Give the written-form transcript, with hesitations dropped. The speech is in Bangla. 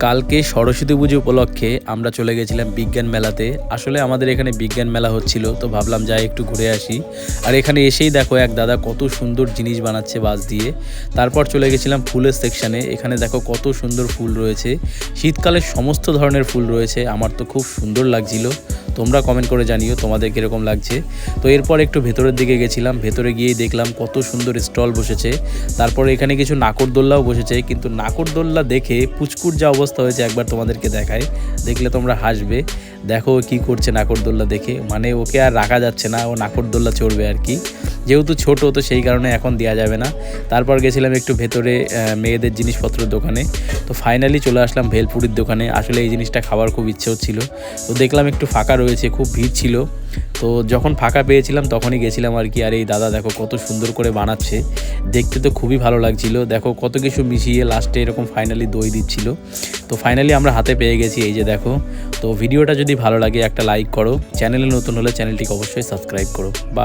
কালকে সরস্বতী পুজো উপলক্ষে আমরা চলে গেছিলাম বিজ্ঞান মেলাতে। আসলে আমাদের এখানে বিজ্ঞান মেলা হচ্ছিল, তো ভাবলাম যাই একটু ঘুরে আসি। আর এখানে এসেই দেখো এক দাদা কত সুন্দর জিনিস বানাচ্ছে বাঁশ দিয়ে। তারপর চলে গেছিলাম ফুলের সেকশানে। এখানে দেখো কত সুন্দর ফুল রয়েছে, শীতকালের সমস্ত ধরনের ফুল রয়েছে। আমার তো খুব সুন্দর লাগছিল, তোমরা কমেন্ট করে জানিও তোমাদের কীরকম লাগছে। তো এরপর একটু ভেতরের দিকে গেছিলাম, ভেতরে গিয়েই দেখলাম কত সুন্দর স্টল বসেছে। তারপরে এখানে কিছু নাকরদোল্লাও বসেছে, কিন্তু নাকরদোল্লা দেখে পুচকুর যা অবস্থা হয়েছে একবার তোমাদেরকে দেখায়, দেখলে তোমরা হাসবে। দেখো কি করছে নাকরদোল্লা দেখে, মানে ওকে আর রাখা যাচ্ছে না, ও নাকরদোল্লা চড়বে আর কি। যেহেতু ছোট তো সেই কারণে এখন দেওয়া যাবে না। তারপর গেছিলাম একটু ভেতরে মেয়েদের জিনিসপত্রের দোকানে। তো ফাইনালি চলে আসলাম ভেলপুরির দোকানে। আসলে এই জিনিসটা খাবার খুব ইচ্ছে হচ্ছিল, তো দেখলাম একটু ফাঁকা রয়েছে, খুব ভিড় ছিল। তো যখন ফাঁকা পেয়েছিলাম তখনই গেছিলাম আর কি। আর এই দাদা দেখো কত সুন্দর করে বানাচ্ছে, দেখতে তো খুবই ভালো লাগছিল। দেখো কত কিছু মিশিয়ে লাস্টে এরকম ফাইনালি দই দিচ্ছিল। তো ফাইনালি আমরা হাতে পেয়ে গেছি, এই যে দেখো। তো ভিডিওটা যদি ভালো লাগে একটা লাইক করো, চ্যানেলে নতুন হলে চ্যানেলটিকে অবশ্যই সাবস্ক্রাইব করো। বা